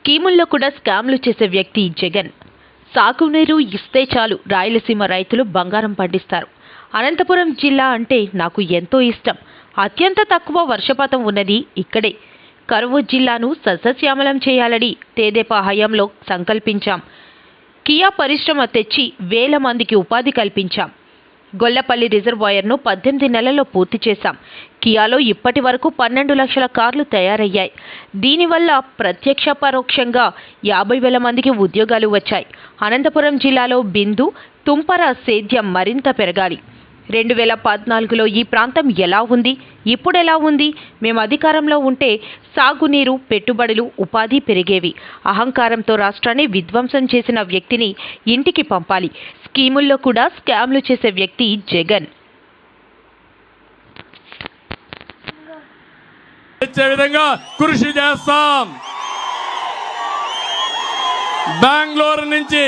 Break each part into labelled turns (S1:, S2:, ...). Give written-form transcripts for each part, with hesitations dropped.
S1: స్కీముల్లో కూడా స్కామ్లు చేసే వ్యక్తి జగన్. సాగునీరు ఇస్తే చాలు రాయలసీమ రైతులు బంగారం పండిస్తారు. అనంతపురం జిల్లా అంటే నాకు ఎంతో ఇష్టం. అత్యంత తక్కువ వర్షపాతం ఉన్నది ఇక్కడే. కరువు జిల్లాను సస్యశ్యామలం చేయాలని తెదేపా హయాంలో సంకల్పించాం. కియా పరిశ్రమ తెచ్చి వేల మందికి ఉపాధి కల్పించాం. గొల్లపల్లి రిజర్వాయర్ను 18 నెలల్లో పూర్తి చేశాం. కియాలో ఇప్పటి వరకు 12 లక్షల కార్లు తయారయ్యాయి. దీనివల్ల ప్రత్యక్ష పరోక్షంగా 50,000 మందికి ఉద్యోగాలు వచ్చాయి. అనంతపురం జిల్లాలో బిందు, తుంపర సేద్యం మరింత పెరగాలి. 2014లో ఈ ప్రాంతం ఎలా ఉంది, ఇప్పుడు ఎలా ఉంది? మేము అధికారంలో ఉంటే సాగునీరు, పెట్టుబడులు, ఉపాధి పెరిగేవి. అహంకారంతో రాష్ట్రాన్ని విధ్వంసం చేసిన వ్యక్తిని ఇంటికి పంపాలి. స్కీముల్లో కూడా స్కామ్లు చేసే వ్యక్తి జగన్.
S2: విధంగా కృషి చేస్తాం. బెంగళూరు నుంచి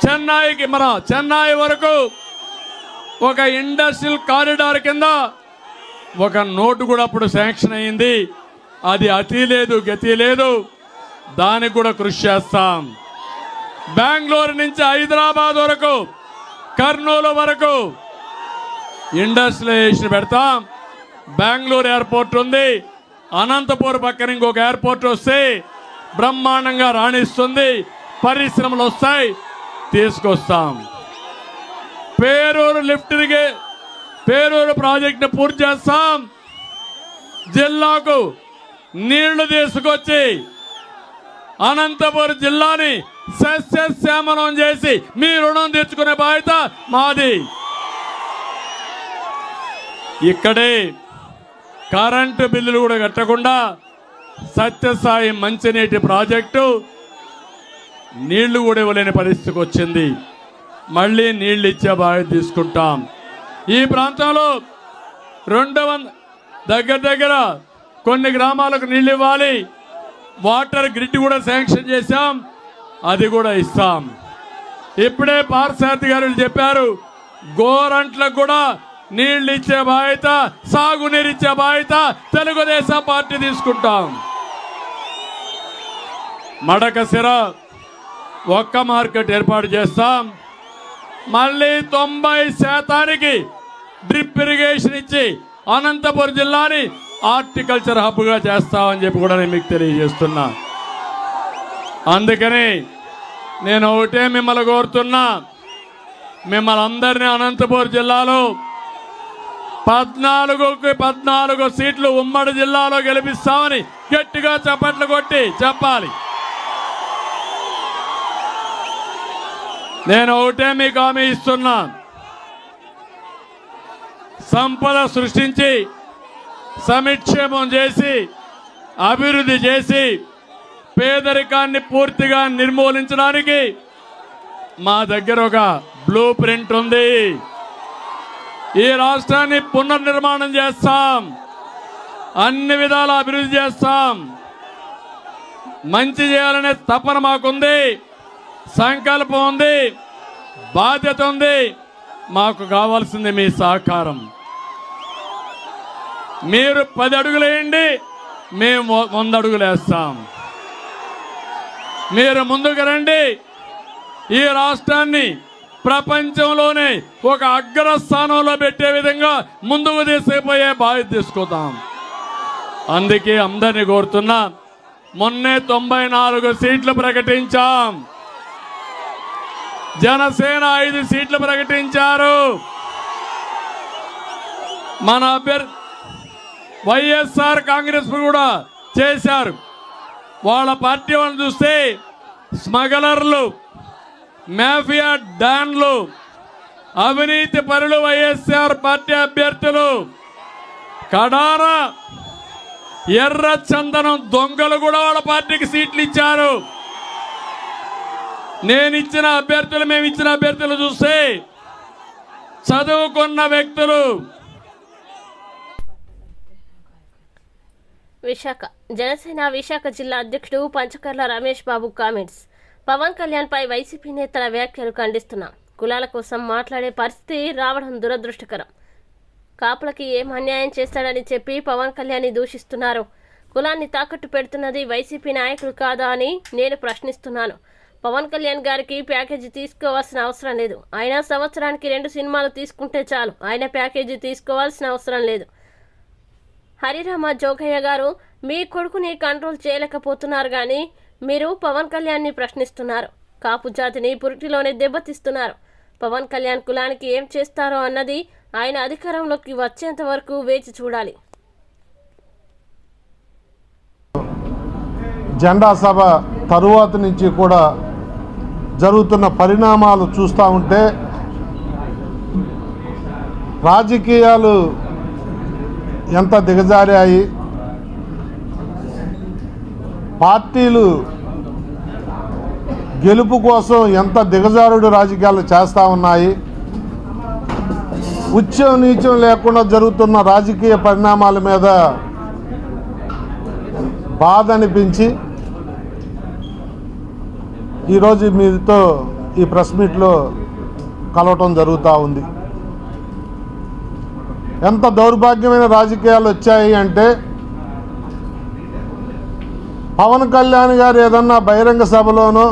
S2: చెన్నై వరకు ఒక ఇండస్ట్రియల్ కారిడార్ కింద ఒక నోటు కూడా అప్పుడు శాంక్షన్ అయింది. అది అతి లేదు, గతి లేదు. దానికి కూడా కృషి చేస్తాం. బెంగళూరు నుంచి హైదరాబాద్ వరకు, కర్నూలు వరకు ఇండస్ట్రియలైజేషన్ పెడతాం. బెంగళూరు ఎయిర్పోర్ట్ ఉంది, అనంతపూర్ పక్కన ఇంకొక ఎయిర్పోర్ట్ వస్తే బ్రహ్మాండంగా రాణిస్తుంది. పరిశ్రమలు వస్తాయి, తీసుకొస్తాం. పేరూరు ప్రాజెక్టును పూర్తి చేస్తాం. జిల్లాకు నీళ్లు తీసుకొచ్చి అనంతపురం జిల్లాని సస్యశ్యామలం చేసి మీ రుణం తీర్చుకునే బాధ్యత మాది. ఇక్కడే కరెంటు బిల్లులు కూడా కట్టకుండా సత్యసాయి మంచినీటి ప్రాజెక్టు నీళ్లు కూడా ఇవ్వలేని పరిస్థితికి వచ్చింది. మళ్ళీ నీళ్లు ఇచ్చే బాధ్యత తీసుకుంటాం. ఈ ప్రాంతంలో 200 దగ్గర కొన్ని గ్రామాలకు నీళ్లు ఇవ్వాలి. వాటర్ గ్రిడ్ కూడా శాంక్షన్ చేశాం, అది కూడా ఇస్తాం. ఇప్పుడే పార్సారథి గారు చెప్పారు, గోరంట్లకు కూడా నీళ్లు ఇచ్చే బాధ్యత, సాగునీరు ఇచ్చే బాధ్యత తెలుగుదేశం పార్టీ తీసుకుంటాం. మడకసిర ఒక్క మార్కెట్ ఏర్పాటు చేస్తాం. మళ్ళీ 90% డ్రిప్ ఇరిగేషన్ ఇచ్చి అనంతపురం జిల్లాని హార్టికల్చర్ హబ్గా చేస్తామని చెప్పి కూడా నేను మీకు తెలియజేస్తున్నా. అందుకని నేను ఒకటే మిమ్మల్ని కోరుతున్నా, మిమ్మల్ని అందరినీ అనంతపురం జిల్లాలో 14కి 14 సీట్లు ఉమ్మడి జిల్లాలో గెలిపిస్తామని గట్టిగా చప్పట్లు కొట్టి చెప్పాలి. నేను ఒకటే మీకు హామీ ఇస్తున్నా, సంపద సృష్టించి సమిక్షేమం చేసి అభివృద్ధి చేసి పేదరికాన్ని పూర్తిగా నిర్మూలించడానికి మా దగ్గర ఒక బ్లూ ప్రింట్ ఉంది. ఈ రాష్ట్రాన్ని పునర్నిర్మాణం చేస్తాం, అన్ని విధాల అభివృద్ధి చేస్తాం. మంచి చేయాలనే తపన మాకుంది, సంకల్పం ఉంది, బాధ్యత ఉంది. మాకు కావాల్సింది మీ సహకారం. మీరు 10 అడుగులు వేయండి, మేము 100 అడుగులు వేస్తాం. మీరు ముందుకు రండి. ఈ రాష్ట్రాన్ని ప్రపంచంలోనే ఒక అగ్రస్థానంలో పెట్టే విధంగా ముందుకు తీసుకుపోయే బాధ్యత తీసుకుందాం. అందుకే అందరినీ కోరుతున్నా, మొన్నే 94 సీట్లు ప్రకటించాం. జనసేన 5 సీట్లు ప్రకటించారు. మన అభ్యర్థి వైఎస్ఆర్ కాంగ్రెస్ కూడా చేశారు. వాళ్ళ పార్టీ వాళ్ళని చూస్తే స్మగ్లర్లు, మాఫియా డాన్లు, అవినీతి పరులు వైఎస్ఆర్ పార్టీ అభ్యర్థులు, కడాన ఎర్ర చందనం దొంగలు కూడా వాళ్ళ పార్టీకి సీట్లు ఇచ్చారు. మేము ఇచ్చిన అభ్యర్థులు చూస్తే చదువుకున్న వ్యక్తులు.
S3: విశాఖ జనసేన విశాఖ జిల్లా అధ్యక్షుడు పంచకర్ల రమేష్ బాబు కామెంట్స్. పవన్ కళ్యాణ్ పై వైసీపీ నేతల వ్యాఖ్యలు ఖండిస్తున్నాం. కులాల కోసం మాట్లాడే పరిస్థితి రావడం దురదృష్టకరం. కాపులకి ఏం అన్యాయం చేస్తాడని చెప్పి పవన్ కళ్యాణ్ దూషిస్తున్నారు. కులాన్ని తాకట్టు పెడుతున్నది వైసీపీ నాయకులు కాదా అని నేను ప్రశ్నిస్తున్నాను. పవన్ కళ్యాణ్ గారికి ప్యాకేజీ తీసుకోవాల్సిన అవసరం లేదు. ఆయన సంవత్సరానికి 2 సినిమాలు తీసుకుంటే చాలు. ఆయన ప్యాకేజీ తీసుకోవాల్సిన అవసరం లేదు. హరిరామ జోగయ్య గారు, మీ కొడుకుని కంట్రోల్ చేయలేకపోతున్నారు కానీ మీరు పవన్ కళ్యాణ్ని ప్రశ్నిస్తున్నారు. కాపు జాతిని పురిటిలోనే దెబ్బతీస్తున్నారు. పవన్ కళ్యాణ్ కులానికి ఏం చేస్తారో అన్నది ఆయన అధికారంలోకి వచ్చేంత వరకు వేచి చూడాలి.
S4: జెండా సభ తరువాత నుంచి కూడా జరుగుతున్న పరిణామాలు చూస్తూ ఉంటే రాజకీయాలు ఎంత దిగజారాయి, పార్టీలు గెలుపు కోసం ఎంత దిగజారుడు రాజకీయాలు చేస్తూ ఉన్నాయి. ఉచ్చం నీచం లేకుండా జరుగుతున్న రాజకీయ పరిణామాల మీద బాధ అనిపించి ఈరోజు మీతో ఈ ప్రెస్ మీట్లో కలవటం జరుగుతూ ఉంది. ఎంత దౌర్భాగ్యమైన రాజకీయాలు వచ్చాయి అంటే, పవన్ కళ్యాణ్ గారు ఏదన్నా బహిరంగ సభలోనో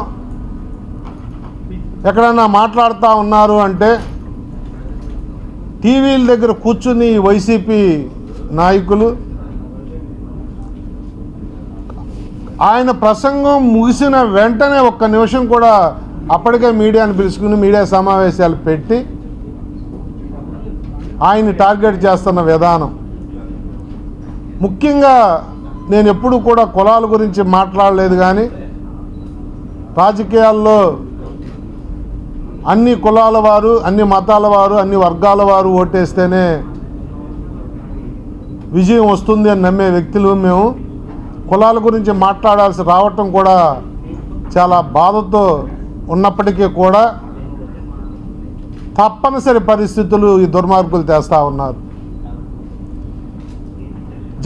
S4: ఎక్కడన్నా మాట్లాడుతూ ఉన్నారు అంటే టీవీల దగ్గర కూర్చుని వైసీపీ నాయకులు ఆయన ప్రసంగం ముగిసిన వెంటనే ఒక్క నిమిషం కూడా అప్పటికే మీడియాను పిలుచుకుని మీడియా సమావేశాలు పెట్టి ఆయన్ని టార్గెట్ చేస్తున్న విధానం. ముఖ్యంగా నేను ఎప్పుడు కూడా కులాల గురించి మాట్లాడలేదు, కానీ రాజకీయాల్లో అన్ని కులాల వారు, అన్ని మతాల వారు, అన్ని వర్గాల వారు ఓటేస్తేనే విజయం వస్తుంది అని నమ్మే వ్యక్తులు మేము. కులాల గురించి మాట్లాడాల్సి రావటం కూడా చాలా బాధతో ఉన్నప్పటికీ కూడా తప్పనిసరి పరిస్థితులు ఈ దుర్మార్గులు తెస్తూ ఉన్నారు.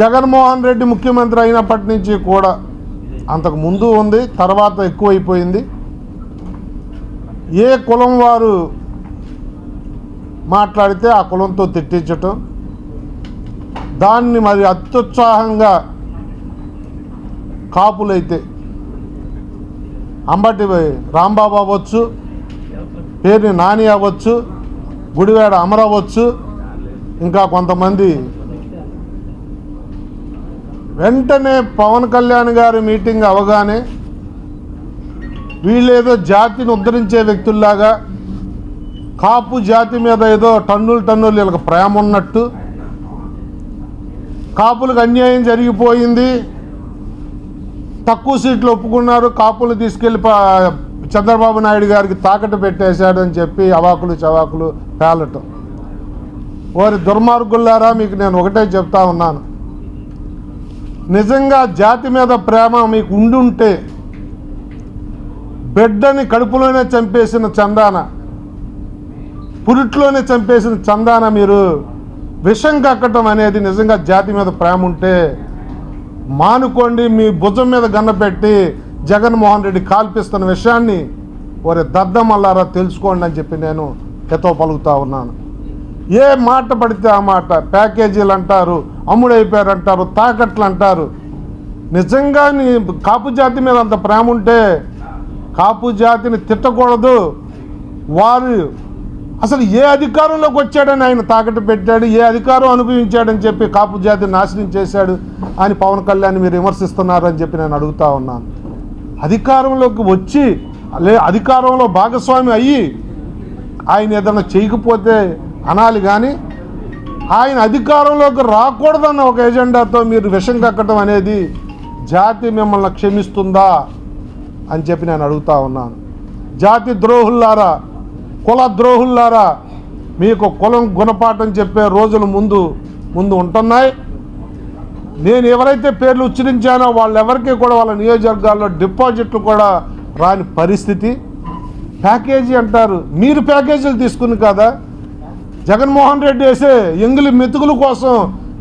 S4: జగన్మోహన్ రెడ్డి ముఖ్యమంత్రి అయినప్పటి నుంచి కూడా, అంతకు ముందు ఉంది, తర్వాత ఎక్కువైపోయింది, ఏ కులం వారు మాట్లాడితే ఆ కులంతో తిట్టించటం, దాన్ని మరి అత్యుత్సాహంగా కాపులైతే అంబటి రాంబాబు అవ్వచ్చు, పేరుని నాని అవ్వచ్చు, గుడివాడ అమర అవ్వచ్చు, ఇంకా కొంతమంది వెంటనే పవన్ కళ్యాణ్ గారి మీటింగ్ అవగానే వీళ్ళేదో జాతిని ఉద్ధరించే వ్యక్తుల్లాగా కాపు జాతి మీద ఏదో టన్నులు వీళ్ళకి ప్రేమ ఉన్నట్టు, కాపులకు అన్యాయం జరిగిపోయింది, తక్కువ సీట్లు ఒప్పుకున్నారు, కాపులు తీసుకెళ్ళి చంద్రబాబు నాయుడు గారికి తాకట్టు పెట్టేశాడని చెప్పి అవాకులు చవాకులు పేలటం. వారి దుర్మార్గులారా, మీకు నేను ఒకటే చెప్తా ఉన్నాను, నిజంగా జాతి మీద ప్రేమ మీకు ఉండుంటే బిడ్డని కడుపులోనే చంపేసిన చందాన, పురిట్లోనే చంపేసిన చందాన మీరు విషం కక్కటం అనేది నిజంగా జాతి మీద ప్రేమ ఉంటే మానుకోండి. మీ భుజం మీద గన్నపెట్టి జగన్మోహన్ రెడ్డి కాల్పిస్తున్న విషయాన్ని వారి దద్దమల్లారా తెలుసుకోండి అని చెప్పి నేను హితవు పలుకుతా ఉన్నాను. ఏ మాట పడితే ఆ మాట ప్యాకేజీలు అంటారు, అమ్ముడైపోయారు అంటారు, తాకట్లు అంటారు. నిజంగా నీ కాపు జాతి మీద అంత ప్రేమ ఉంటే కాపు జాతిని తిట్టకూడదు. వారు అసలు ఏ అధికారంలోకి వచ్చాడని ఆయన తాకట్టు పెట్టాడు, ఏ అధికారం అనుభవించాడని చెప్పి కాపు జాతిని నాశనం చేశాడు అని పవన్ కళ్యాణ్ మీరు విమర్శిస్తున్నారని చెప్పి నేను అడుగుతా ఉన్నాను. అధికారంలోకి వచ్చి అధికారంలో భాగస్వామి అయ్యి ఆయన ఏదైనా చేయకపోతే అనాలి, కానీ ఆయన అధికారంలోకి రాకూడదన్న ఒక ఎజెండాతో మీరు విషం కక్కడం అనేది జాతి మిమ్మల్ని క్షమిస్తుందా అని చెప్పి నేను అడుగుతా ఉన్నాను. జాతి ద్రోహుల్లారా, కుల ద్రోహుల్లారా, మీకు కులం గుణపాఠం చెప్పే రోజులు ముందు ఉంటున్నాయి. నేను ఎవరైతే పేర్లు ఉచ్చరించానో వాళ్ళెవరికి కూడా వాళ్ళ నియోజకవర్గాల్లో డిపాజిట్లు కూడా రాని పరిస్థితి. ప్యాకేజీ అంటారు, మీరు ప్యాకేజీలు తీసుకుని కదా, జగన్మోహన్ రెడ్డి వేసే ఎంగిలి మెతుకుల కోసం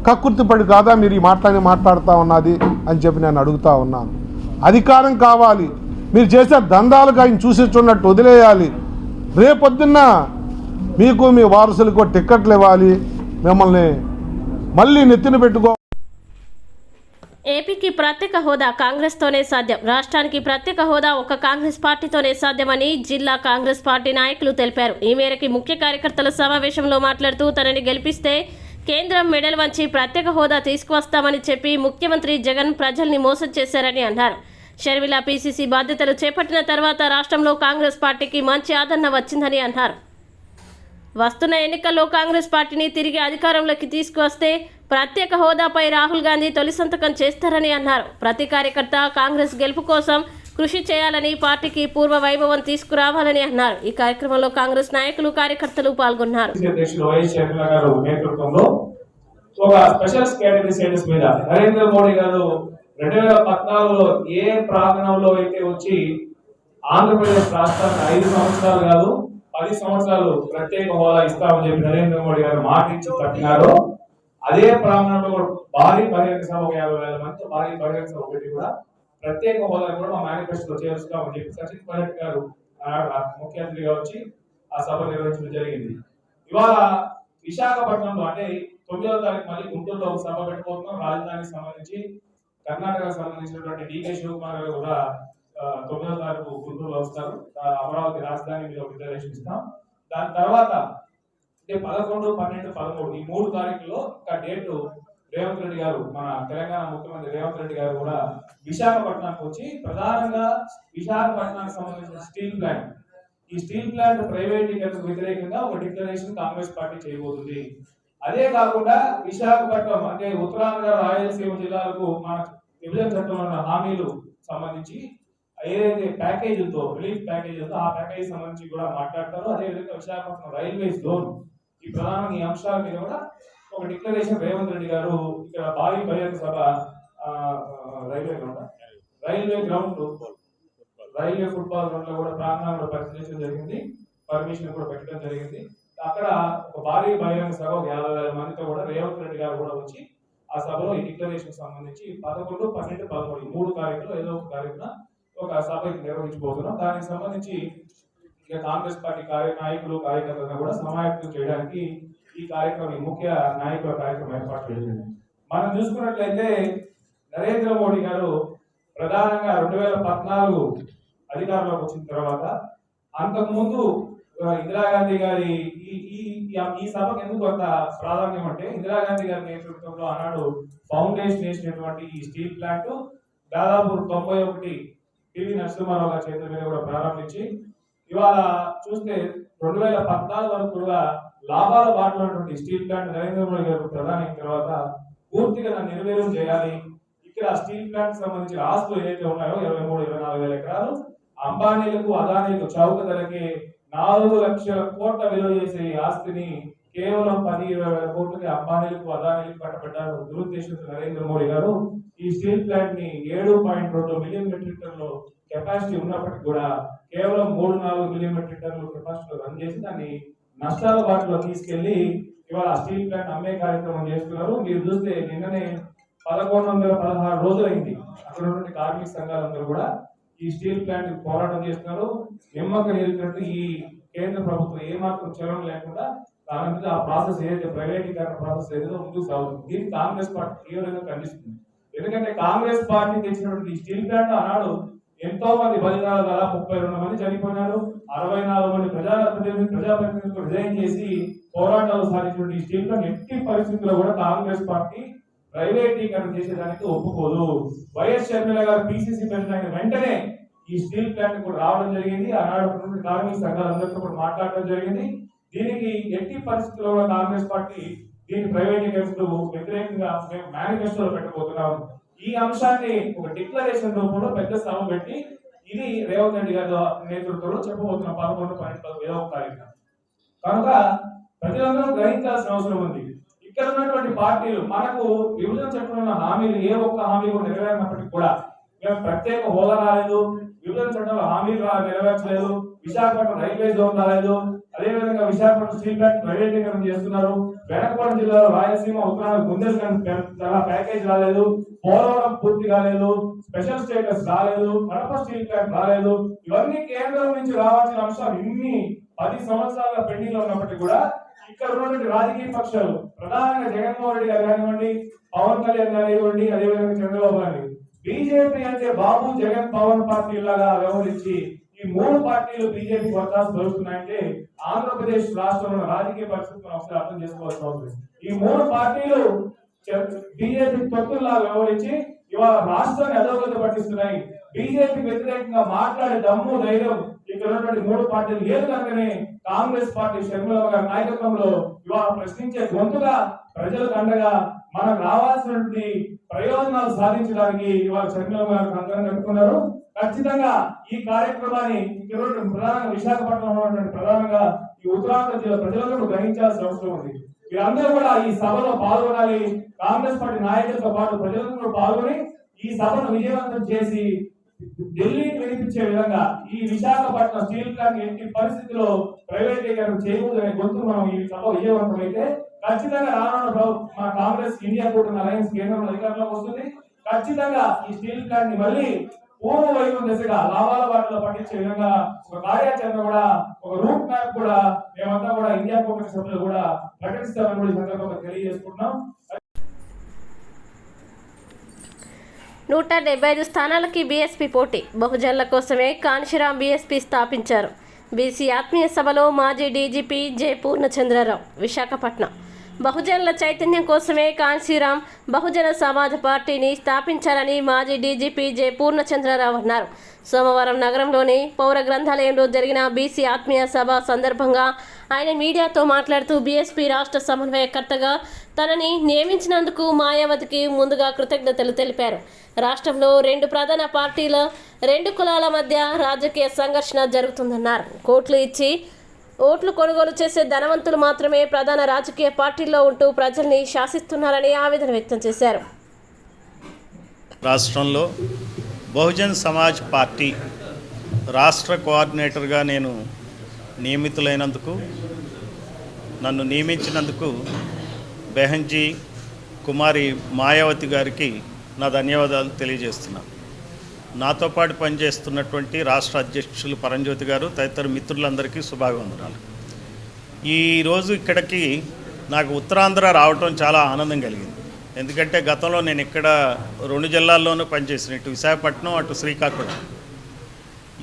S4: కక్కుర్తిపడి కాదా మీరు ఈ మాట్లాడుతూ ఉన్నది అని చెప్పి నేను అడుగుతా ఉన్నాను. అధికారం కావాలి, మీరు చేసే దందాలకు ఆయన చూసిస్తున్నట్టు వదిలేయాలి. రేపొద్దున్న మీకు మీ వారసులకు టిక్కెట్లు ఇవ్వాలి, మిమ్మల్ని మళ్ళీ నెత్తిన పెట్టుకో.
S3: ఏపీకి ప్రత్యేక హోదా కాంగ్రెస్తోనే సాధ్యం. రాష్ట్రానికి ప్రత్యేక హోదా ఒక కాంగ్రెస్ పార్టీతోనే సాధ్యమని జిల్లా కాంగ్రెస్ పార్టీ నాయకులు తెలిపారు. ఈ మేరకు ముఖ్య కార్యకర్తల సమావేశంలో మాట్లాడుతూ తనని గెలిపిస్తే కేంద్రం మెడల్ వంచి ప్రత్యేక హోదా తీసుకువస్తామని చెప్పి ముఖ్యమంత్రి జగన్ ప్రజల్ని మోసం చేశారని అన్నారు. షర్మిల పీసీసీ బాధ్యతలు చేపట్టిన తర్వాత రాష్ట్రంలో కాంగ్రెస్ పార్టీకి మంచి ఆదరణ వచ్చిందని అన్నారు. వస్తున్న ఎన్నికల్లో కాంగ్రెస్ పార్టీని తిరిగి అధికారంలోకి తీసుకువస్తే ప్రత్యేక హోదాపై రాహుల్ గాంధీ తొలి సంతకం చేస్తారని అన్నారు. ప్రతి కార్యకర్త కాంగ్రెస్ గెలుపు కోసం కృషి చేయాలని, పార్టీకి పూర్వ వైభవం తీసుకురావాలని అన్నారు. ఈ కార్యక్రమంలో కాంగ్రెస్ నాయకులు, కార్యకర్తలు పాల్గొన్నారు.
S5: ఒక స్పెషల్ కేటగిరీ స్టేటస్ మీద నరేంద్ర మోడీ గారు 2014లో ఏ ప్రాంగణంలో అయితే వచ్చి ఆంధ్రప్రదేశ్ రాష్ట్రానికి 5 సంవత్సరాలు కాదు 10 సంవత్సరాలు ప్రత్యేక హోదా ఇస్తామని చెప్పి నరేంద్ర మోడీ గారు మాట ఇచ్చి తప్పినారో అదే ప్రాంగణంలో కూడా భారీ బహిరంగ సభ 50,000 మంది భారీ బహిరంగ సభ ఒకటి కూడా ప్రత్యేక హోదా కూడా మా మేనిఫెస్టోలో చేరుస్తామని చెప్పి సచిన్ పైలట్ గారు ముఖ్యమంత్రిగా వచ్చి ఆ సభ నిర్వహించడం జరిగింది. ఇవాళ విశాఖపట్నంలో అంటే 9వ తారీఖు మళ్ళీ గుంటూరులో ఒక సభ పెట్టుకోతున్నాం. రాజధానికి సంబంధించి కర్ణాటకకు సంబంధించినటువంటి డికే శివకుమార్ గారు కూడా 9వ తారీఖు గుంటూరులో వస్తారు. అమరావతి రాజధాని మీద ఒక డిక్లరేషన్ ఇస్తాం. దాని తర్వాత అంటే 11, 12, 13 ఈ 3 తారీఖుల్లో ఒక డేటు రేవంత్ రెడ్డి గారు మన తెలంగాణ ముఖ్యమంత్రి రేవంత్ రెడ్డి గారు కూడా విశాఖపట్నానికి వచ్చి ప్రధానంగా విశాఖపట్నానికి సంబంధించిన స్టీల్ ప్లాంట్ ఈ స్టీల్ ప్లాంట్ ప్రైవేటీకరణకు వ్యతిరేకంగా ఒక డిక్లరేషన్ కాంగ్రెస్ పార్టీ చేయబోతుంది. అదే కాకుండా విశాఖపట్నం అంటే ఉత్తరాంధ్ర రాయలసీమ జిల్లాలకు మన విభజన చట్టంలో ఉన్న హామీలు సంబంధించి ఏదైతే ప్యాకేజీలతో రిలీఫ్ ప్యాకేజీలతో ఆ ప్యాకేజీ సంబంధించి కూడా మాట్లాడతారు. అదేవిధంగా విశాఖపట్నం రైల్వే జోన్ ఈ ప్రధానంగా ఈ అంశాల మీద కూడా ఒక డిక్లరేషన్ రేవంత్ రెడ్డి గారు ఇక్కడ భారీ బహిరంగ సభ రైల్వే ఫుట్బాల్ గ్రౌండ్ లో కూడా ప్రాంగణంలో పరిశీలించడం జరిగింది. పర్మిషన్ కూడా పెట్టడం జరిగింది. అక్కడ ఒక భారీ బహిరంగ సభ 50,000 మందితో కూడా రేవంత్ రెడ్డి గారు కూడా వచ్చి ఆ సభలో ఈ డిక్లరేషన్ సంబంధించి 11, 12, 13 ఈ 3 తారీఖులో ఏదో ఒక తారీఖున ఒక సభ నిర్వహించబోతున్నాం. దానికి సంబంధించి ఇక కాంగ్రెస్ పార్టీ నాయకులు, కార్యకర్తలను కూడా సమాయత్తం చేయడానికి ఈ కార్యక్రమం ముఖ్య నాయకుల కార్యక్రమం ఏర్పాటు చేసింది. మనం చూసుకున్నట్లయితే నరేంద్ర మోడీ గారు ప్రధానంగా 2014 అధికారంలోకి వచ్చిన తర్వాత అంతకుముందు ఇందిరాగాంధీ గారి ఈ సభకు ఎందుకు అంత ప్రాధాన్యం అంటే ఇందిరాగాంధీ గారి నేతృత్వంలో ఆనాడు ఫౌండేషన్ వేసినటువంటి ఈ స్టీల్ ప్లాంట్ దాదాపు 91 పివి నరసింహారావు గారి చేతుల మీద కూడా ప్రారంభించి ఇవాళ చూస్తే 2014 వరకు కూడా లాభాల బాటలోటువంటి స్టీల్ ప్లాంట్ నరేంద్ర మోడీ గారు ప్రధాని అయిన తర్వాత పూర్తిగా నిర్వీర్యం చేయాలి. ఇక్కడ స్టీల్ ప్లాంట్ సంబంధించిన ఆస్తులు ఏదైతే ఉన్నాయో 23-24 వేల ఎకరాలు అంబానీలకు, అదానీలకు చౌక ధరకి 4 లక్షల కోట్ల విలువ చేసే ఈ ఆస్తిని కేవలం 10-20 వేల కోట్లకి అంబానీలకు, అదానీలకు కట్టబెట్టారు. దురుద్దేశంతో నరేంద్ర మోడీ గారు ఈ స్టీల్ ప్లాంట్ ని 7.2 మిలియన్ మెట్రిక్ టన్నుల కెపాసిటీ ఉన్నప్పటికీ కూడా కేవలం 3-4 మిలియన్ మెట్రిక్ టన్నుల కెపాసిటీలో రన్ చేసి దాన్ని నష్టాల బాటలో తీసుకెళ్లి ఇవాళ స్టీల్ ప్లాంట్ అమ్మే కార్యక్రమం చేస్తున్నారు. మీరు చూస్తే నిన్ననే 1116 రోజులైంది అక్కడ ఉన్నటువంటి కార్మిక సంఘాలందరూ కూడా ఈ స్టీల్ ప్లాంట్ పోరాటం చేస్తున్నారు. నిమ్మక నీరుతున్నట్టు ఈ కేంద్ర ప్రభుత్వం ఏమాత్రం చలనం లేకుండా దాని ఆ ప్రాసెస్ ఏదైతే ప్రైవేటీకరణ ప్రాసెస్ ఏదైతే ముందుకు సాగుతుంది. దీన్ని కాంగ్రెస్ పార్టీ తీవ్రంగా ఖండిస్తుంది. ఎందుకంటే కాంగ్రెస్ పార్టీ తెచ్చినటువంటి ఈ స్టీల్ ప్లాంట్ ఆనాడు ఎంతో మంది బలిదానాల ద్వారా 32 మంది చనిపోయినారు. 64 మంది ప్రజాప్రతినిధులు రిజైన్ చేసి పోరాటాలు సాధించినటువంటి ఈ స్టీల్ ప్లాంట్ ఎట్టి పరిస్థితుల్లో కూడా కాంగ్రెస్ పార్టీ ప్రైవేటీకరణ చేసేదానికి ఒప్పుకోదు. వైఎస్ షర్మిల గారు పిసిసి ప్రెసిడెంట్ వెంటనే ఈ స్టీల్ ప్లాంట్ కూడా రావడం జరిగింది. ఆనాడు కార్మిక సంఘాలందరితో కూడా మాట్లాడడం జరిగింది. దీనికి ఎట్టి పరిస్థితుల్లో కూడా కాంగ్రెస్ పార్టీ దీన్ని ప్రైవేటీకరణకు వ్యతిరేకంగా మేము మేనిఫెస్టోలో పెట్టబోతున్నాం. ఈ అంశాన్ని ఒక డిక్లరేషన్ రూపంలో పెద్ద సభ పెట్టి ఇది రేవంత్ రెడ్డి గారి నేతృత్వంలో చెప్పబోతున్నాం 11, 12 ఏదో ఒక తారీఖున. కనుక ప్రజలందరూ గ్రహించాల్సిన అవసరం ఉంది. ఇక్కడ ఉన్నటువంటి పార్టీలు మనకు విభజన చట్టంలో హామీలు ఏ ఒక్క హామీ కూడా నెరవేరినప్పటికీ కూడా మేము ప్రత్యేక హోదా రాలేదు, విభజన చట్టంలో హామీలు నెరవేర్చలేదు, విశాఖపట్నం రైల్వే జోన్ రాలేదు, అదేవిధంగా విశాఖపట్నం స్టీల్ ప్లాంట్ ప్రైవేటీకరణ చేస్తున్నారు, వెనకబడిన జిల్లాలో రాయలసీమ, ఉత్తరాంధ్ర గుండెల ప్యాకేజ్ రాలేదు, పోలవరం పూర్తి కాలేదు, స్పెషల్ స్టేటస్ రాలేదు, కడప స్టీల్ ప్లాంట్ రాలేదు. ఇవన్నీ కేంద్రం నుంచి రావాల్సిన అంశాలు ఇన్ని 10 సంవత్సరాల పెండింగ్ లో ఉన్నప్పటికీ కూడా ఇక్కడ ఉన్నటువంటి రాజకీయ పక్షాలు ప్రధానంగా జగన్మోహన్ రెడ్డి గారు కానివ్వండి, పవన్ కళ్యాణ్ కానివ్వండి, అదేవిధంగా చంద్రబాబు గారు, బీజేపీ అంటే బాబు జగన్ పవన్ పార్టీలాగా వ్యవహరించి ఈ మూడు పార్టీలు బీజేపీ వర్గాలు దొరుకుతున్నాయంటే ఆంధ్రప్రదేశ్ రాష్ట్రంలో రాజకీయ పరిస్థితులను ఒకసారి అర్థం చేసుకోవాల్సిన అవసరం. ఈ మూడు పార్టీలు బీజేపీ తొత్తుల్లాగా వ్యవహరించి ఇవాళ రాష్ట్రాన్ని అధోగతి పట్టిస్తున్నాయి. బీజేపీ వ్యతిరేకంగా మాట్లాడే దమ్ము ధైర్యం ఇక్కడ ఉన్నటువంటి మూడు పార్టీలు లేదు కనుకనే కాంగ్రెస్ పార్టీ షర్మిల గారి నాయకత్వంలో ఇవాళ ప్రశ్నించే గొంతుగా ప్రజలకు అండగా మనకు రావాల్సినటువంటి ప్రయోజనాలు సాధించడానికి ఇవాళ షర్మిల గారు కంకణం కట్టుకున్నారు. ఖచ్చితంగా ఈ కార్యక్రమాన్ని ఇక్కడ ప్రధానంగా విశాఖపట్నంలో ఉన్నటువంటి ప్రధానంగా ఈ ఉత్తరాంధ్ర జిల్లా ప్రజలందరూ గ్రహించాల్సిన అవసరం ఉంది. మీరందరూ కూడా ఈ సభలో పాల్గొనాలి. కాంగ్రెస్ పార్టీ నాయకులతో పాటు ప్రజలందరూ పాల్గొని ఈ సభను విజయవంతం చేసి ఢిల్లీకి వినిపించే విధంగా ఈ విశాఖపట్నం స్టీల్ ప్లాంట్ ఎట్టి పరిస్థితిలో ప్రైవేటీకరణ చేయకూడదనే గొంతు మనం ఈ సభ విజయవంతం అయితే ఖచ్చితంగా రానున్న మన కాంగ్రెస్ ఇండియా కూటమి అలయన్స్ కేంద్రంలో అధికారంలోకి వస్తుంది. ఖచ్చితంగా ఈ స్టీల్ ప్లాంట్ ని మళ్ళీ పూర్వ వైపు దిశగా లాభాల బాటలో పట్టించే విధంగా ఒక కార్యాచరణ కూడా, ఒక రూట్ మ్యాప్ కూడా మేమంతా కూడా ఇండియా కూటమి సభ్యులు కూడా ప్రకటిస్తామని కూడా ఈ సందర్భంగా తెలియజేసుకుంటున్నాం.
S3: 175 స్థానాలకి బీఎస్పీ పోటీ. బహుజనుల కోసమే కాన్షిరాం బీఎస్పీ స్థాపించారు. బీసీ ఆత్మీయ సభలో మాజీ డీజీపీ జె పూర్ణచంద్రరావు. విశాఖపట్నం బహుజనుల చైతన్యం కోసమే కాన్షీరాం బహుజన సమాజ పార్టీని స్థాపించారని మాజీ డీజీపీ జె పూర్ణచంద్రరావు అన్నారు. సోమవారం నగరంలోని పౌర గ్రంథాలయంలో జరిగిన బీసీ ఆత్మీయ సభ సందర్భంగా ఆయన మీడియాతో మాట్లాడుతూ బీఎస్పీ రాష్ట్ర సమన్వయకర్తగా తనని నియమించినందుకు మాయావతికి ముందుగా కృతజ్ఞతలు తెలిపారు. రాష్ట్రంలో 2 ప్రధాన పార్టీల 2 కులాల మధ్య రాజకీయ సంఘర్షణ జరుగుతుందన్నారు. కోట్లు ఇచ్చి ఓట్లు కొనుగోలు చేసే ధనవంతులు మాత్రమే ప్రధాన రాజకీయ పార్టీల్లో ఉంటూ ప్రజల్ని శాసిస్తున్నారని ఆవేదన వ్యక్తం చేశారు.
S6: రాష్ట్రంలో బహుజన్ సమాజ్ పార్టీ రాష్ట్ర కోఆర్డినేటర్గా నేను నియమితులైనందుకు, నన్ను నియమించినందుకు బెహన్జీ కుమారి మాయావతి గారికి నా ధన్యవాదాలు తెలియజేస్తున్నాను. నాతో పాటు పనిచేస్తున్నటువంటి రాష్ట్ర అధ్యక్షులు పరంజ్యోతి గారు తదితర మిత్రులందరికీ శుభాభివందనాలు. ఈరోజు ఇక్కడికి నాకు ఉత్తరాంధ్ర రావటం చాలా ఆనందం కలిగింది. ఎందుకంటే గతంలో నేను ఇక్కడ 2 జిల్లాల్లోనూ పనిచేసిన, ఇటు విశాఖపట్నం అటు శ్రీకాకుళం.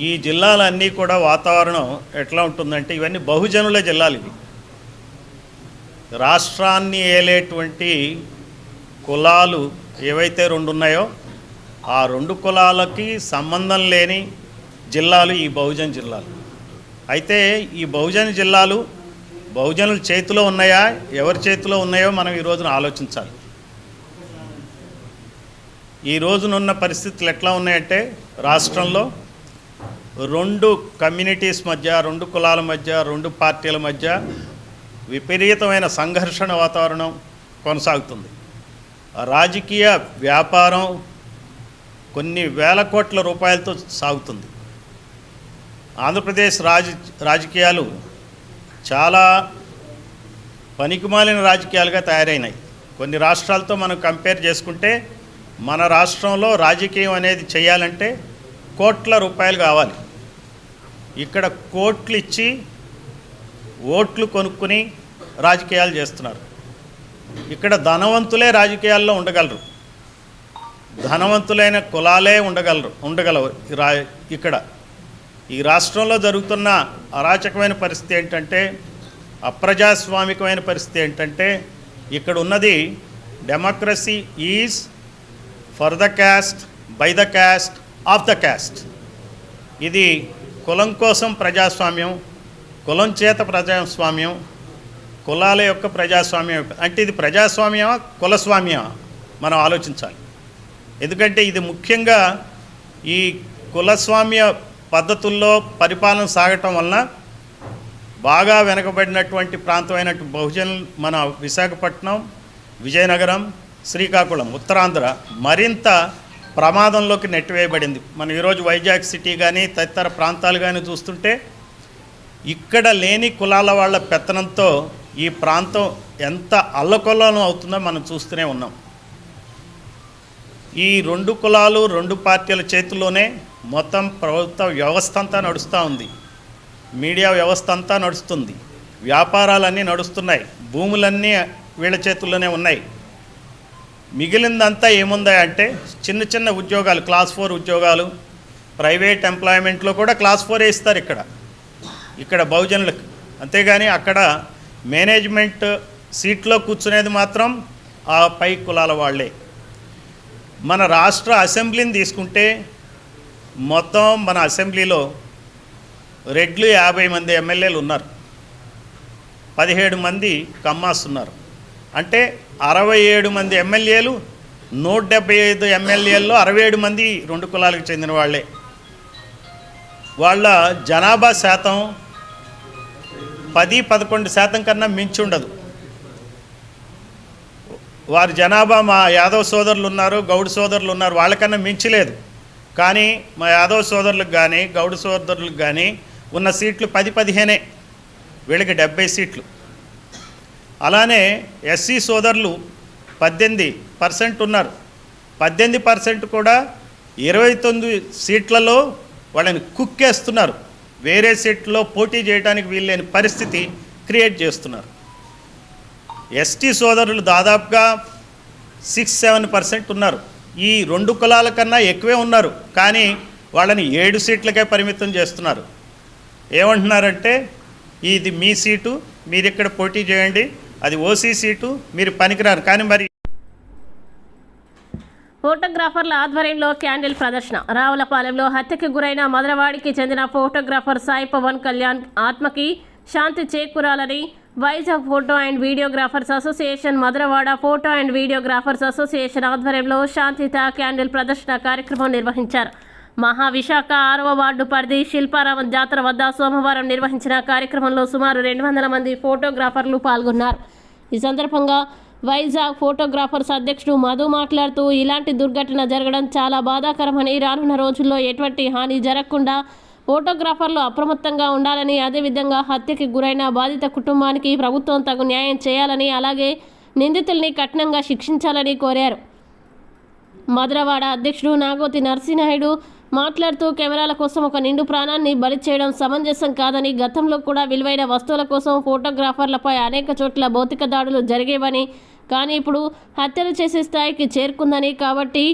S6: ఈ జిల్లాలన్నీ కూడా వాతావరణం ఎట్లా ఉంటుందంటే ఇవన్నీ బహుజనుల జిల్లాలు. ఇవి రాష్ట్రాన్ని ఏలేటువంటి కులాలు ఏవైతే 2 ఉన్నాయో ఆ 2 కులాలకి సంబంధం లేని జిల్లాలు ఈ బహుజన్ జిల్లాలు. అయితే ఈ బహుజన్ జిల్లాలు బహుజనుల చేతిలో ఉన్నాయా, ఎవరి చేతిలో ఉన్నాయో మనం ఈ రోజున ఆలోచించాలి. ఈ రోజునున్న పరిస్థితులు ఎట్లా ఉన్నాయంటే రాష్ట్రంలో 2 కమ్యూనిటీస్ మధ్య, 2 కులాల మధ్య, 2 పార్టీల మధ్య విపరీతమైన సంఘర్షణ వాతావరణం కొనసాగుతుంది. రాజకీయ వ్యాపారం కొన్ని వేల కోట్ల రూపాయలతో సాగుతుంది. ఆంధ్రప్రదేశ్ రాజకీయాలు చాలా పనికిమాలిన రాజకీయాలుగా తయారైనాయి. కొన్ని రాష్ట్రాలతో మనం కంపేర్ చేసుకుంటే మన రాష్ట్రంలో రాజకీయం అనేది చేయాలంటే కోట్ల రూపాయలు కావాలి. ఇక్కడ కోట్లు ఇచ్చి ఓట్లు కొనుక్కుని రాజకీయాలు చేస్తున్నారు. ఇక్కడ ధనవంతులే రాజకీయాల్లో ఉండగలరు, ధనవంతులైన కులాలే ఉండగలవు. ఇక్కడ ఈ రాష్ట్రంలో జరుగుతున్న అరాచకమైన పరిస్థితి ఏంటంటే, అప్రజాస్వామికమైన పరిస్థితి ఏంటంటే, ఇక్కడ ఉన్నది democracy is for the cast, by the cast, of the cast. ఇది కులం కోసం ప్రజాస్వామ్యం, కులం చేత ప్రజాస్వామ్యం, కులాల యొక్క ప్రజాస్వామ్యం. అంటే ఇది ప్రజాస్వామ్యమా కులస్వామ్యమా మనం ఆలోచించాలి. ఎందుకంటే ఇది ముఖ్యంగా ఈ కులస్వామ్య పద్ధతుల్లో పరిపాలన సాగటం వలన బాగా వెనకబడినటువంటి ప్రాంతమైనటువంటి బహుజనులు మన విశాఖపట్నం, విజయనగరం, శ్రీకాకుళం, ఉత్తరాంధ్ర మరింత ప్రమాదంలోకి నెట్టివేయబడింది. మనం ఈరోజు వైజాగ్ సిటీ కానీ తదితర ప్రాంతాలు కానీ చూస్తుంటే ఇక్కడ లేని కులాల వాళ్ళ పెత్తనంతో ఈ ప్రాంతం ఎంత అల్లకొల్లం అవుతుందో మనం చూస్తూనే ఉన్నాం. ఈ 2 కులాలు 2 పార్టీల చేతుల్లోనే మొత్తం ప్రభుత్వ వ్యవస్థ అంతా నడుస్తూ ఉంది, మీడియా వ్యవస్థ అంతా నడుస్తుంది, వ్యాపారాలన్నీ నడుస్తున్నాయి, భూములన్నీ వీళ్ళ చేతుల్లోనే ఉన్నాయి. మిగిలిందంతా ఏముందా అంటే చిన్న చిన్న ఉద్యోగాలు, క్లాస్ 4 ఉద్యోగాలు, ప్రైవేట్ ఎంప్లాయ్మెంట్లో కూడా క్లాస్ 4 ఇస్తారు ఇక్కడ బహుజనులకు. అంతేగాని అక్కడ మేనేజ్మెంట్ సీట్లో కూర్చునేది మాత్రం ఆ పై కులాల వాళ్ళే. మన రాష్ట్ర అసెంబ్లీని తీసుకుంటే మొత్తం మన అసెంబ్లీలో రెడ్లు 50 మంది ఎమ్మెల్యేలు ఉన్నారు, 17 మంది కమ్మాస్ ఉన్నారు. అంటే 67 మంది ఎమ్మెల్యేలు, 175 ఎమ్మెల్యేల్లో 67 మంది 2 కులాలకు చెందిన వాళ్ళే. వాళ్ళ జనాభా శాతం 10-11% కన్నా మించి ఉండదు. వారి జనాభా మా యాదవ్ సోదరులు ఉన్నారు, గౌడ్ సోదరులు ఉన్నారు, వాళ్ళకన్నా మించలేదు. కానీ మా యాదవ్ సోదరులకు కానీ గౌడ్ సోదరులకు కానీ ఉన్న సీట్లు 10-15, వీళ్ళకి 70 సీట్లు. అలానే ఎస్సీ సోదరులు 18% ఉన్నారు. 18% కూడా 29 సీట్లలో వాళ్ళని కుక్కేస్తున్నారు. వేరే సీట్లో పోటీ చేయడానికి వీల్లేని పరిస్థితి క్రియేట్ చేస్తున్నారు. ఎస్టీ సోదరులు దాదాపుగా 6-7% ఉన్నారు. ఈ 2 కులాల కన్నా ఎక్కువే ఉన్నారు, కానీ వాళ్ళని 7 సీట్లకే పరిమితం చేస్తున్నారు. ఏమంటున్నారంటే ఇది మీ సీటు, మీరు ఇక్కడ పోటీ చేయండి, అది ఓసీ సీటు, మీరు పనికిరారు. కానీ మరి
S3: ఫోటోగ్రాఫర్ల ఆధ్వర్యంలో క్యాండిల్ ప్రదర్శన. రావులపాలెంలో హత్యకి గురైన మదరవాడికి చెందిన ఫోటోగ్రాఫర్ సాయి పవన్ కళ్యాణ్ ఆత్మకి శాంతి చేకూరాలని Vizag photo and videographers association, Madhurawada photo and videographers association ఆధ్వర్యంలో శాంతిత క్యాండిల్ ప్రదర్శన కార్యక్రమం నిర్వహించారు. మహావిశాఖ 6వ వార్డు పరిధి శిల్పారామం జాతర వద్ద సోమవారం నిర్వహించిన కార్యక్రమంలో సుమారు 200 మంది ఫోటోగ్రాఫర్లు పాల్గొన్నారు. ఈ సందర్భంగా వైజాగ్ ఫోటోగ్రాఫర్స్ అధ్యక్షుడు మధు మాట్లాడుతూ, ఇలాంటి దుర్ఘటన జరగడం చాలా బాధాకరమని, రానున్న రోజుల్లో ఎటువంటి హాని జరగకుండా ఫోటోగ్రాఫర్లు అప్రమత్తంగా ఉండాలని, అదేవిధంగా హత్యకి గురైన బాధిత కుటుంబానికి ప్రభుత్వం తగు న్యాయం చేయాలని, అలాగే నిందితుల్ని కఠినంగా శిక్షించాలని కోరారు. మదరవాడ అధ్యక్షుడు నాగోతి నరసింహాయుడు మాట్లాడుతూ, కెమెరాల కోసం ఒక నిండు ప్రాణాన్ని బలి చేయడం సమంజసం కాదని, గతంలో కూడా విలువైన వస్తువుల కోసం ఫోటోగ్రాఫర్లపై అనేక చోట్ల భౌతిక దాడులు జరిగేవని, కానీ ఇప్పుడు హత్యలు చేసే స్థాయికి చేరుకుందని, కాబట్టి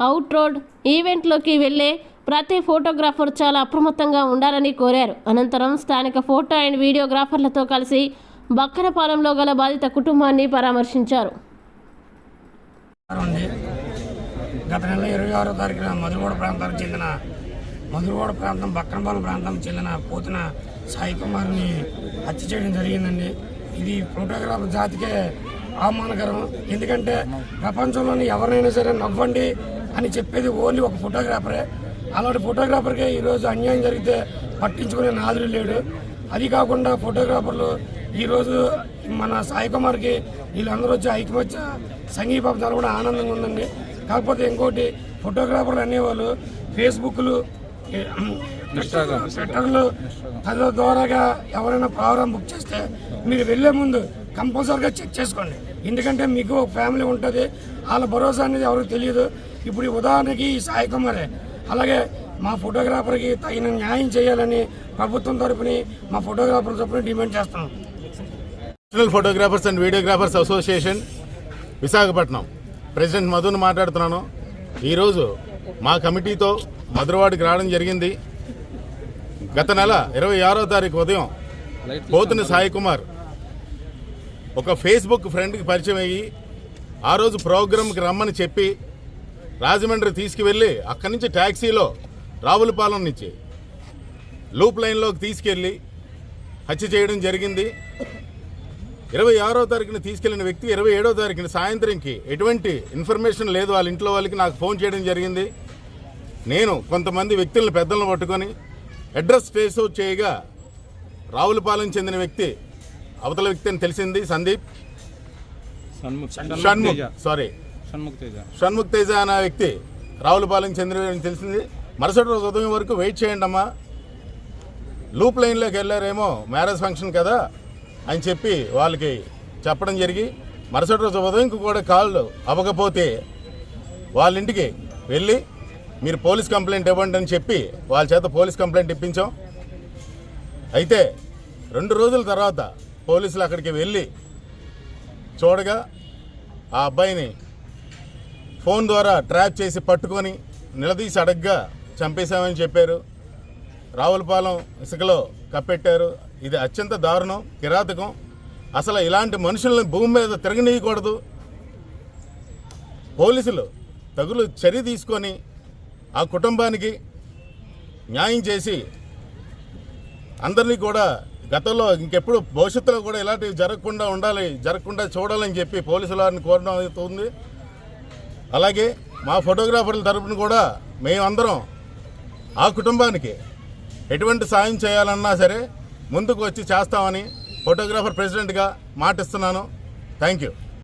S3: అవుట్ రోడ్ ఈవెంట్లోకి వెళ్ళే ప్రతి ఫోటోగ్రాఫర్ చాలా అప్రమత్తంగా ఉండాలని కోరారు. అనంతరం స్థానిక ఫోటో అండ్ వీడియోగ్రాఫర్లతో కలిసి బక్కనపాలెంలో గల బాధిత కుటుంబాన్ని పరామర్శించారు.
S7: గత నెల 26వ తారీఖున మధురవాడ ప్రాంతం బక్కనపాలెం ప్రాంతానికి చెందిన పోతిన సాయి కుమార్ని హత్య చేయడం జరిగిందండి. ఇది ఫోటోగ్రాఫర్ జాతికే అవమానకరం. ఎందుకంటే ప్రపంచంలోని ఎవరైనా సరే నవ్వండి అని చెప్పేది ఓన్లీ ఒక ఫోటోగ్రాఫరే. అలాంటి ఫోటోగ్రాఫర్కే ఈరోజు అన్యాయం జరిగితే పట్టించుకునే నాదుడు లేడు. అది కాకుండా ఫోటోగ్రాఫర్లు ఈరోజు మన సాయి కుమార్కి వీళ్ళందరూ వచ్చి ఐకమత్య సంఘీభావం కూడా ఆనందంగా ఉందండి. కాకపోతే ఇంకోటి, ఫోటోగ్రాఫర్లు అనేవాళ్ళు ఫేస్బుక్లు, ట్విట్టర్లు పనుల ద్వారాగా ఎవరైనా ప్రోగ్రామ్ బుక్ చేస్తే మీరు వెళ్ళే ముందు కంపల్సరీగా చెక్ చేసుకోండి. ఎందుకంటే మీకు ఒక ఫ్యామిలీ ఉంటుంది, వాళ్ళ భరోసా అనేది ఎవరికి తెలియదు. ఇప్పుడు ఈ ఉదాహరణకి ఈ సాయి కుమారే. అలాగే మా ఫోటోగ్రాఫర్కి తగిన న్యాయం చేయాలని ప్రభుత్వం తరపుని మా ఫోటోగ్రాఫర్ తరపున డిమాండ్ చేస్తున్నాం.
S8: National photographers and videographers association Visakhapatnam president మధుని మాట్లాడుతున్నాను. ఈరోజు మా కమిటీతో మధురవాడికి రావడం జరిగింది. గత నెల 26వ తారీఖు ఉదయం పోతున్న సాయి కుమార్ ఒక ఫేస్బుక్ ఫ్రెండ్కి పరిచయం అయ్యి ఆ రోజు ప్రోగ్రామ్కి రమ్మని చెప్పి రాజమండ్రి తీసుకువెళ్ళి అక్కడి నుంచి ట్యాక్సీలో రావులపాలెం నుంచి లూప్ లైన్లోకి తీసుకెళ్ళి హత్య చేయడం జరిగింది. 26వ తారీఖున తీసుకెళ్లిన వ్యక్తి 27వ తారీఖున సాయంత్రంకి ఎటువంటి ఇన్ఫర్మేషన్ లేదు వాళ్ళ ఇంట్లో వాళ్ళకి నాకు ఫోన్ చేయడం జరిగింది. నేను కొంతమంది వ్యక్తులను పెద్దలను పట్టుకొని అడ్రస్ ట్రేస్ అవుట్ చేయగా రావులపాలెం చెందిన వ్యక్తి అవతల వ్యక్తి అని తెలిసింది. సందీప్ షణ్ముఖ్ తేజ అనే వ్యక్తి రావులపాలెం చెందిన తెలిసింది. మరుసటి రోజు ఉదయం వరకు వెయిట్ చేయండి అమ్మా, లూప్ లైన్లోకి వెళ్ళారేమో మ్యారేజ్ ఫంక్షన్ కదా అని చెప్పి వాళ్ళకి చెప్పడం జరిగి మరుసటి రోజు ఉదయంకి కూడా కాళ్ళు అవ్వకపోతే వాళ్ళ ఇంటికి వెళ్ళి మీరు పోలీస్ కంప్లైంట్ ఇవ్వండి అని చెప్పి వాళ్ళ చేత పోలీస్ కంప్లైంట్ ఇప్పించాం. అయితే 2 రోజుల తర్వాత పోలీసులు అక్కడికి వెళ్ళి చూడగా ఆ అబ్బాయిని ఫోన్ ద్వారా ట్రాప్ చేసి పట్టుకొని నిలదీసి అడగ్గా చంపేశామని చెప్పారు. రావులపాలెం ఇసుకలో కప్పెట్టారు. ఇది అత్యంత దారుణం, కిరాతకం. అసలు ఇలాంటి మనుషులను భూమి మీద తిరగనీయకూడదు. పోలీసులు తగులు చర్య తీసుకొని ఆ కుటుంబానికి న్యాయం చేసి అందరినీ కూడా గతంలో ఇంకెప్పుడు భవిష్యత్తులో కూడా ఇలాంటివి జరగకుండా చూడాలని చెప్పి పోలీసుల వారిని కోరడం అవుతుంది. అలాగే మా ఫోటోగ్రాఫర్ల తరపున కూడా మేమందరం ఆ కుటుంబానికి ఎటువంటి సాయం చేయాలన్నా సరే ముందుకు వచ్చి చేస్తామని ఫోటోగ్రాఫర్ ప్రెసిడెంట్గా మాటిస్తున్నాను. Thank you.